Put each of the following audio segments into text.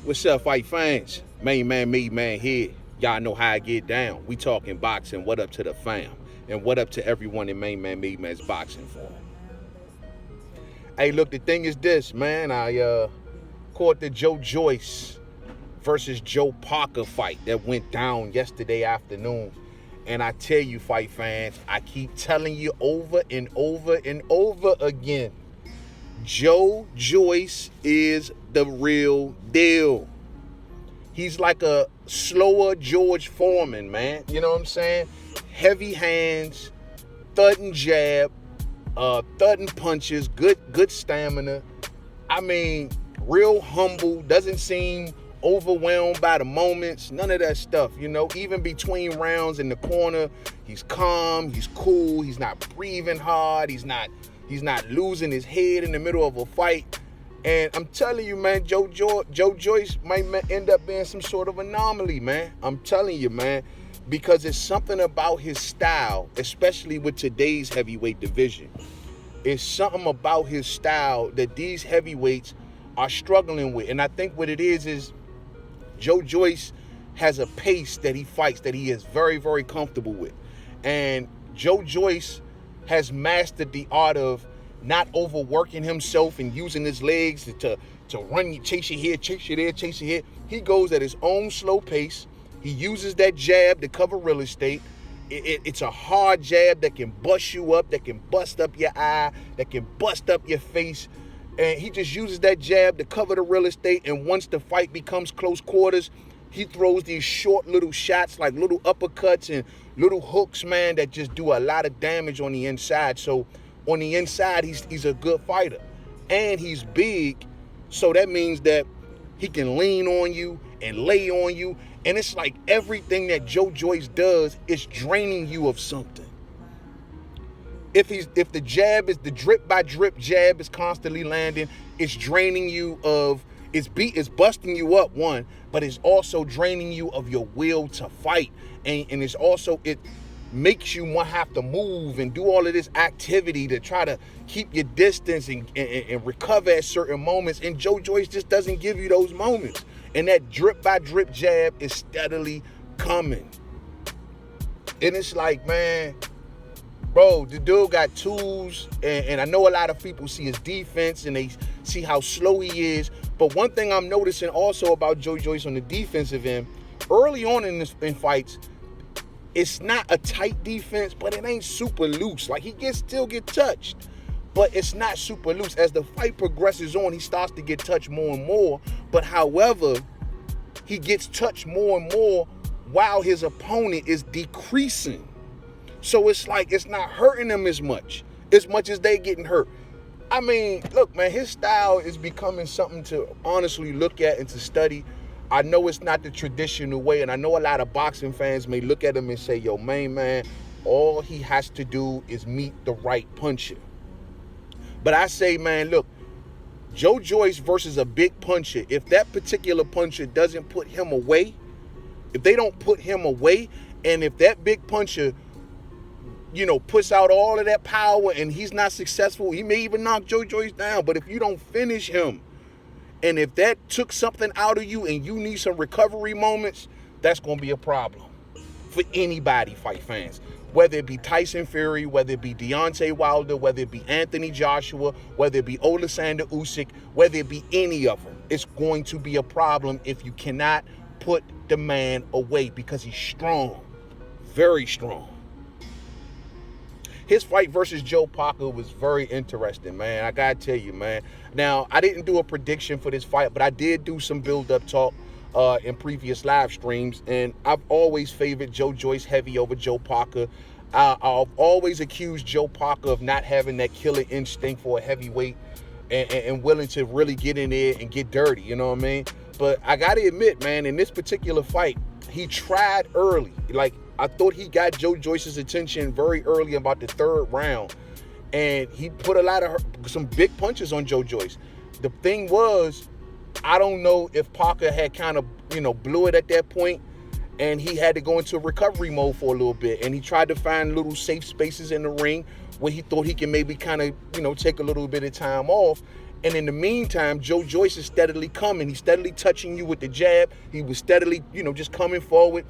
What's up, fight fans? Mainman Mademan here. Y'all know how I get down. We talking boxing. What up to the fam? And what up to everyone in Mainman Mademan's boxing form? Hey, look, the thing is this, man. I caught the Joe Joyce versus Joe Parker fight that went down yesterday afternoon. And I tell you, fight fans, I keep telling you over and over and over again, Joe Joyce is the real deal. He's like a slower George Foreman, man. You know what I'm saying? Heavy hands, thudding jab, thudding punches, good stamina. I mean, real humble, doesn't seem overwhelmed by the moments, none of that stuff, you know. Even between rounds in the corner, he's calm, he's cool, he's not breathing hard, he's not losing his head in the middle of a fight. And I'm telling you, man, Joe Joyce might end up being some sort of anomaly, man. I'm telling you, man, because it's something about his style, especially with today's heavyweight division. It's something about his style that these heavyweights are struggling with. And I think what it is Joe Joyce has a pace that he fights that he is very, very comfortable with. And Joe Joyce has mastered the art of not overworking himself and using his legs to run you, chase you here, chase you there, chase you here. He goes at his own slow pace. He uses that jab to cover real estate. It's a hard jab that can bust you up, that can bust up your eye, that can bust up your face. And he just uses that jab to cover the real estate. And once the fight becomes close quarters, he throws these short little shots, like little uppercuts and little hooks, man, that just do a lot of damage on the inside. So on the inside, he's a good fighter. And he's big, so that means that he can lean on you and lay on you. And it's like everything that Joe Joyce does is draining you of something. If the jab is the drip by drip jab is constantly landing, it's draining you of it's busting you up, one, but it's also draining you of your will to fight. And it's also, it makes you want to have to move and do all of this activity to try to keep your distance and recover at certain moments. And Joe Joyce just doesn't give you those moments. And that drip by drip jab is steadily coming. And it's like, man, bro, the dude got tools, and I know a lot of people see his defense and they see how slow he is. But one thing I'm noticing also about Joe Joyce on the defensive end, early on in fights, it's not a tight defense, but it ain't super loose. Like, he still get touched, but it's not super loose. As the fight progresses on, he starts to get touched more and more. But however, he gets touched more and more while his opponent is decreasing. So it's like it's not hurting them as much as they getting hurt. I mean, look, man, his style is becoming something to honestly look at and to study. I know it's not the traditional way, and I know a lot of boxing fans may look at him and say, yo, man, all he has to do is meet the right puncher. But I say, man, look, Joe Joyce versus a big puncher, if that particular puncher doesn't put him away, if they don't put him away, and if that big puncher, you know, puts out all of that power and he's not successful, he may even knock Joe Joyce down. But if you don't finish him, and if that took something out of you and you need some recovery moments, that's going to be a problem for anybody, fight fans. Whether it be Tyson Fury, whether it be Seontay Wilder, whether it be Anthony Joshua, whether it be Oleksandr Usyk, whether it be any of them, it's going to be a problem if you cannot put the man away, because he's strong, very strong. His fight versus Joe Parker was very interesting, man. I gotta tell you, man. Now, I didn't do a prediction for this fight, but I did do some build-up talk in previous live streams, and I've always favored Joe Joyce heavy over Joe Parker. I've always accused Joe Parker of not having that killer instinct for a heavyweight and willing to really get in there and get dirty, you know what I mean? But I gotta admit, man, in this particular fight, he tried early. Like, I thought he got Joe Joyce's attention very early, about the third round, and he put some big punches on Joe Joyce. The thing was, I don't know if Parker had kind of, blew it at that point, and he had to go into recovery mode for a little bit, and he tried to find little safe spaces in the ring where he thought he can maybe kind of, take a little bit of time off. And in the meantime, Joe Joyce is steadily coming. He's steadily touching you with the jab. He was steadily, just coming forward,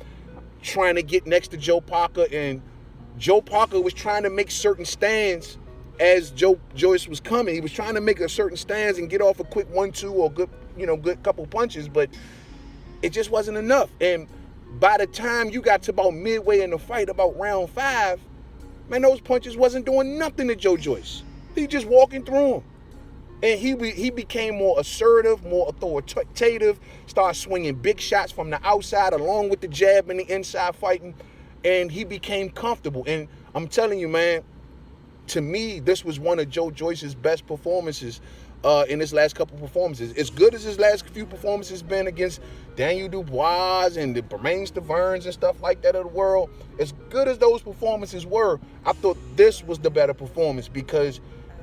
trying to get next to Joe Parker. And Joe Parker was trying to make certain stands as Joe Joyce was coming. He was trying to make a certain stands and get off a quick 1-2 or good couple punches, but it just wasn't enough. And by the time you got to about midway in the fight, about round 5, man, those punches wasn't doing nothing to Joe Joyce. He just walking through them. And he became more assertive, more authoritative, started swinging big shots from the outside along with the jab and the inside fighting, and he became comfortable. And I'm telling you, man, to me, this was one of Joe Joyce's best performances in his last couple performances. As good as his last few performances been against Daniel Dubois and the Bermain Staverns and stuff like that of the world, as good as those performances were, I thought this was the better performance because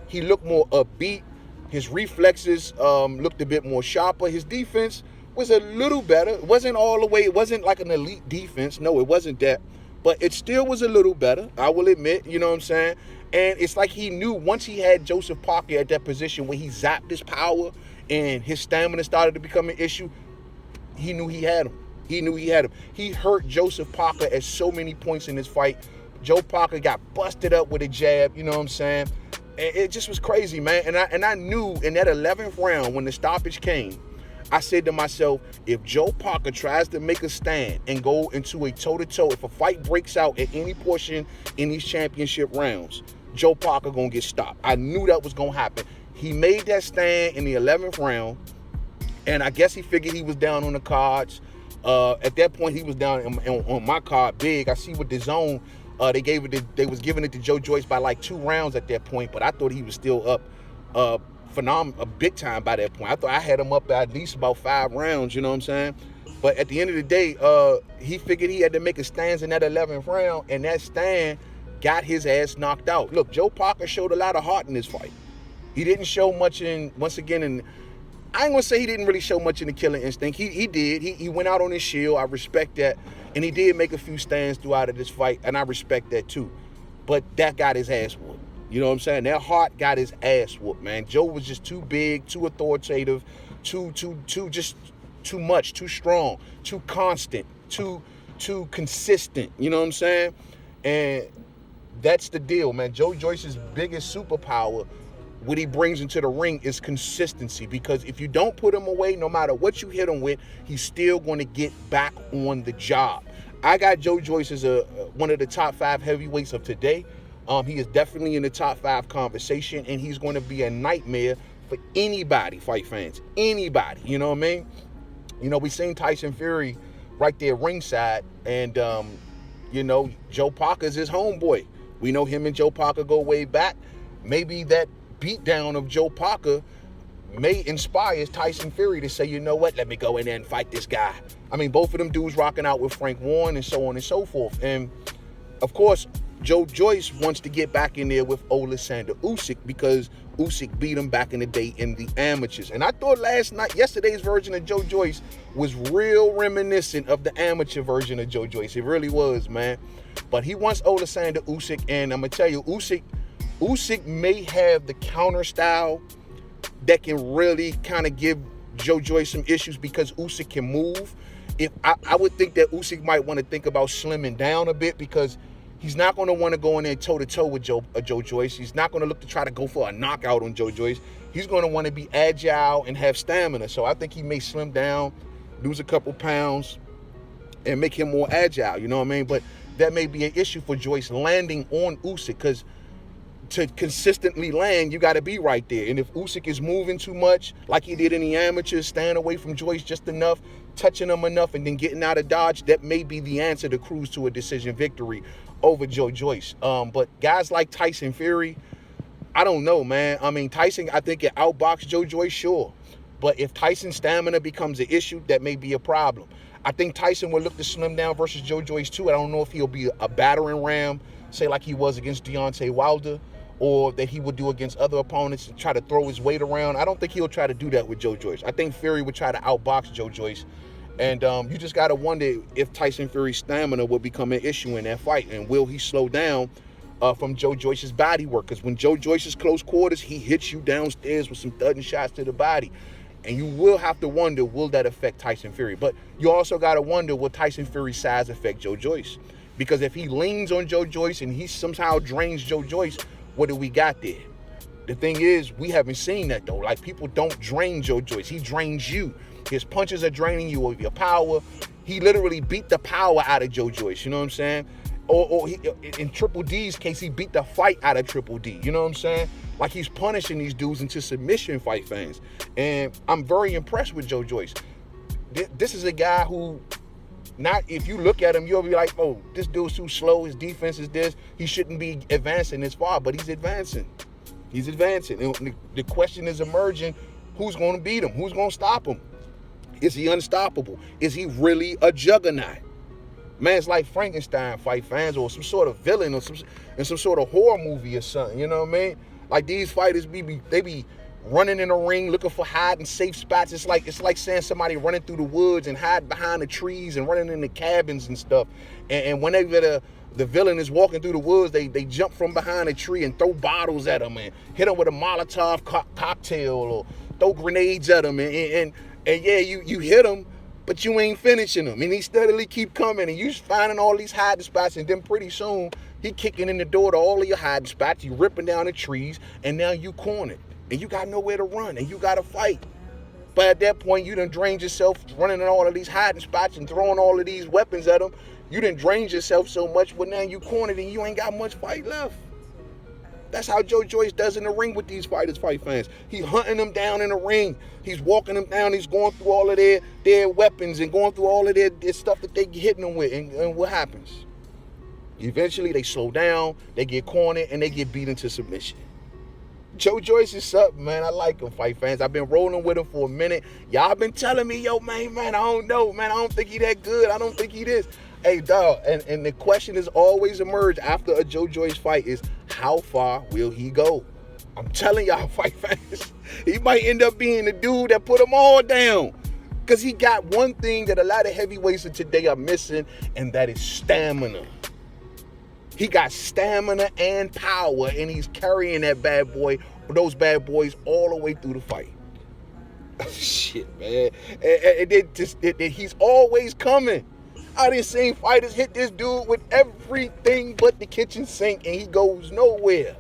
he looked more upbeat. His reflexes looked a bit more sharper. His defense was a little better. It wasn't all the way. It wasn't like an elite defense. No, it wasn't that. But it still was a little better, I will admit. You know what I'm saying? And it's like he knew once he had Joseph Parker at that position where he zapped his power and his stamina started to become an issue, he knew he had him. He hurt Joseph Parker at so many points in this fight. Joe Parker got busted up with a jab, you know what I'm saying? And it just was crazy, man. And I knew in that 11th round when the stoppage came, I said to myself, if Joe Parker tries to make a stand and go into a toe-to-toe, if a fight breaks out at any portion in these championship rounds, Joe Parker going to get stopped. I knew that was going to happen. He made that stand in the 11th round, and I guess he figured he was down on the cards. At that point, he was down on my card big. I see with the zone, they was giving it to Joe Joyce by like 2 rounds at that point, but I thought he was still up phenomenal, big time by that point. I thought I had him up by at least about 5 rounds, you know what I'm saying? But at the end of the day, he figured he had to make a stand in that 11th round, and that stand got his ass knocked out. Look, Joe Parker showed a lot of heart in this fight. He didn't show much I ain't gonna say he didn't really show much in the killing instinct. He did. He went out on his shield. I respect that. And he did make a few stands throughout of this fight, and I respect that too. But that got his ass whooped. You know what I'm saying? That heart got his ass whooped, man. Joe was just too big, too authoritative, too much, too strong, too constant, too consistent. You know what I'm saying? And that's the deal, man. Joe Joyce's biggest superpower, what he brings into the ring, is consistency. Because if you don't put him away, no matter what you hit him with, he's still going to get back on the job. I got Joe Joyce as one of the top 5 heavyweights of today. He is definitely in the top 5 conversation, and he's going to be a nightmare for anybody, fight fans. Anybody, you know what I mean? You know, we seen Tyson Fury right there ringside, and, Joe Parker's his homeboy. We know him and Joe Parker go way back. Maybe that beatdown of Joe Parker may inspire Tyson Fury to say, you know what, let me go in there and fight this guy. I mean, both of them dudes rocking out with Frank Warren and so on and so forth. And, of course, Joe Joyce wants to get back in there with Oleksandr Usyk because Usyk beat him back in the day in the amateurs. And I thought yesterday's version of Joe Joyce was real reminiscent of the amateur version of Joe Joyce. It really was, man. But he wants Oleksandr Usyk, and I'm going to tell you, Usyk may have the counter style that can really kind of give Joe Joyce some issues because Usyk can move. I would think that Usyk might want to think about slimming down a bit because he's not going to want to go in there toe-to-toe with Joe Joyce. He's not going to look to try to go for a knockout on Joe Joyce. He's going to want to be agile and have stamina. So I think he may slim down, lose a couple pounds, and make him more agile, you know what I mean? But that may be an issue for Joyce landing on Usyk because to consistently land, you got to be right there. And if Usyk is moving too much, like he did in the amateurs, staying away from Joyce just enough, touching him enough, and then getting out of dodge, that may be the answer to cruise to a decision victory over Joe Joyce. But guys like Tyson Fury, I don't know, man. I mean, Tyson, I think, can outbox Joe Joyce, sure. But if Tyson's stamina becomes an issue, that may be a problem. I think Tyson will look to slim down versus Joe Joyce, too. I don't know if he'll be a battering ram, say like he was against Seontay Wilder, or that he would do against other opponents and try to throw his weight around. I don't think he'll try to do that with Joe Joyce. I think Fury would try to outbox Joe Joyce. And you just got to wonder if Tyson Fury's stamina will become an issue in that fight. And will he slow down from Joe Joyce's body work. Because when Joe Joyce is close quarters, he hits you downstairs with some thudding shots to the body. And you will have to wonder, will that affect Tyson Fury? But you also got to wonder, will Tyson Fury's size affect Joe Joyce? Because if he leans on Joe Joyce and he somehow drains Joe Joyce, what do we got there? The thing is, we haven't seen that, though. Like, people don't drain Joe Joyce. He drains you. His punches are draining you of your power. He literally beat the power out of Joe Joyce, you know what I'm saying? Or he, in Triple D's case, he beat the fight out of Triple D, you know what I'm saying? Like, he's punishing these dudes into submission, fight fans. And I'm very impressed with Joe Joyce. This is a guy who, not, if you look at him, you'll be like, oh, this dude's too slow, his defense is this, he shouldn't be advancing this far, but he's advancing. He's advancing. And the question is emerging, who's going to beat him? Who's going to stop him? Is he unstoppable? Is he really a juggernaut? Man, it's like Frankenstein, fight fans, or some sort of villain, or some sort of horror movie or something, you know what I mean? Like, these fighters, they be running in the ring looking for hiding safe spots. It's like saying somebody running through the woods and hiding behind the trees and running in the cabins and stuff. And whenever the villain is walking through the woods, they jump from behind a tree and throw bottles at him and hit him with a Molotov cocktail or throw grenades at him. And yeah, you hit him, but you ain't finishing him. And he steadily keep coming, and you finding all these hiding spots, and then pretty soon he kicking in the door to all of your hiding spots. You ripping down the trees, and now you cornered, and you got nowhere to run, and you got to fight. But at that point, you done drained yourself running in all of these hiding spots and throwing all of these weapons at them. You done drained yourself so much, but now you cornered and you ain't got much fight left. That's how Joe Joyce does in the ring with these fighters, fight fans. He's hunting them down in the ring. He's walking them down. He's going through all of their weapons and going through all of their stuff that they hitting them with. And what happens? Eventually, they slow down, they get cornered, and they get beat into submission. Joe Joyce is something, man. I like him, fight fans. I've been rolling with him for a minute. Y'all been telling me, yo, man, I don't know, man. I don't think he that good. I don't think he this. Hey, dog, and the question is always emerged after a Joe Joyce fight is, how far will he go? I'm telling y'all, fight fans, he might end up being the dude that put them all down. Because he got one thing that a lot of heavyweights of today are missing, and that is stamina. He got stamina and power, and he's carrying that those bad boys all the way through the fight. Shit, man. And he's always coming. I done seen fighters hit this dude with everything but the kitchen sink, and he goes nowhere.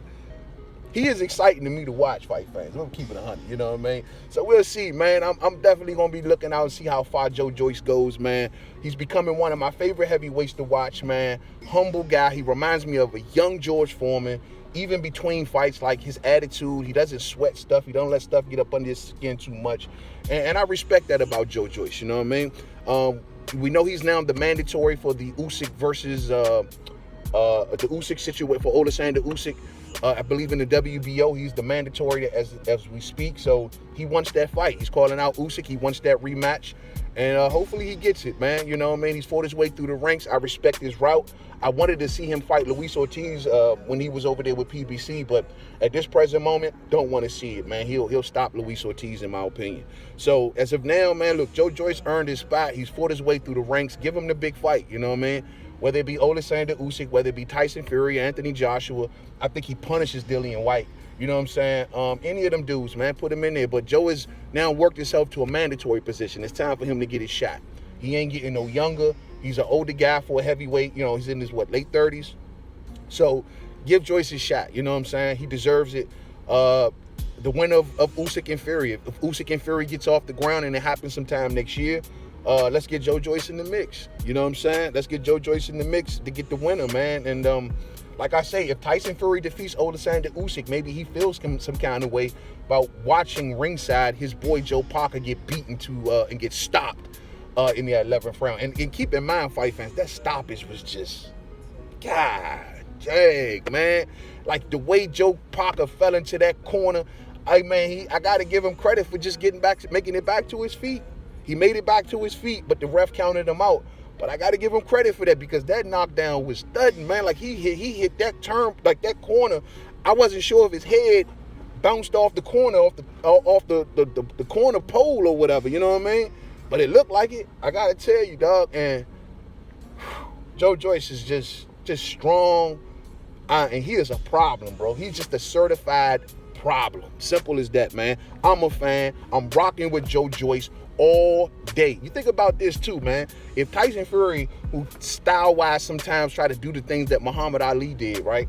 He is exciting to me to watch, fight fans. I'm keeping it 100, you know what I mean? So we'll see, man. I'm definitely going to be looking out and see how far Joe Joyce goes, man. He's becoming one of my favorite heavyweights to watch, man. Humble guy. He reminds me of a young George Foreman. Even between fights, like his attitude, he doesn't sweat stuff. He don't let stuff get up under his skin too much. And I respect that about Joe Joyce, you know what I mean? We know he's now the mandatory for the Usyk versus the Usyk situation for Oleksandr Usyk. I believe in the WBO, he's the mandatory as we speak. So he wants that fight. He's calling out Usyk. He wants that rematch. And hopefully he gets it, man. You know what I mean? He's fought his way through the ranks. I respect his route. I wanted to see him fight Luis Ortiz when he was over there with PBC, but at this present moment, don't want to see it, man. He'll stop Luis Ortiz, in my opinion. So as of now, man, look, Joe Joyce earned his spot. He's fought his way through the ranks. Give him the big fight, you know what I mean? Whether it be Oleksandr Usyk, whether it be Tyson Fury, Anthony Joshua, I think he punishes Dillian White. You know what I'm saying? Any of them dudes, man, put him in there. But Joe has now worked himself to a mandatory position. It's time for him to get his shot. He ain't getting no younger. He's an older guy for a heavyweight. You know, he's in his, late 30s? So give Joyce his shot. You know what I'm saying? He deserves it. The winner of Usyk and Fury. If Usyk and Fury gets off the ground and it happens sometime next year, let's get Joe Joyce in the mix. You know what I'm saying? Let's get Joe Joyce in the mix to get the winner, man. And like I say, if Tyson Fury defeats Oleksandr Usyk, maybe he feels some kind of way about watching ringside his boy Joe Parker get beaten and get stopped in the 11th round. And keep in mind, fight fans, that stoppage was just, God dang, man. Like the way Joe Parker fell into that corner, I got to give him credit for just making it back to his feet. He made it back to his feet, but the ref counted him out. But I got to give him credit for that because that knockdown was thudding, man. Like he hit that turn, like that corner. I wasn't sure if his head bounced off the corner, off the corner pole or whatever. You know what I mean? But it looked like it. I got to tell you, dog. And Joe Joyce is just strong. And he is a problem, bro. He's just a certified problem. Simple as that, man. I'm a fan. I'm rocking with Joe Joyce all day. You think about this too, man. If Tyson Fury, who style-wise sometimes try to do the things that Muhammad Ali did, right?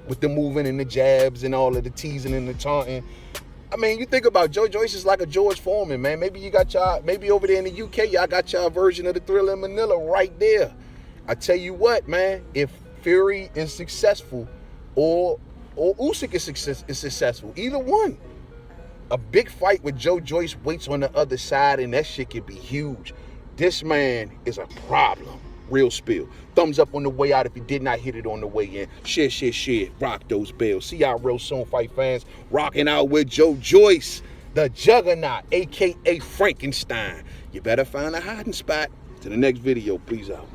With the moving and the jabs and all of the teasing and the taunting. I mean, you think about Joe Joyce is like a George Foreman, man. Maybe you got y'all, maybe over there in the UK, y'all got y'all version of the Thriller in Manila right there. I tell you what, man, if Fury is successful or Usyk is successful, either one, a big fight with Joe Joyce waits on the other side, and that shit could be huge. This man is a problem. Real spill. Thumbs up on the way out if you did not hit it on the way in. Share. Rock those bells. See y'all real soon, fight fans. Rocking out with Joe Joyce, the juggernaut, a.k.a. Frankenstein. You better find a hiding spot. To the next video. Peace out.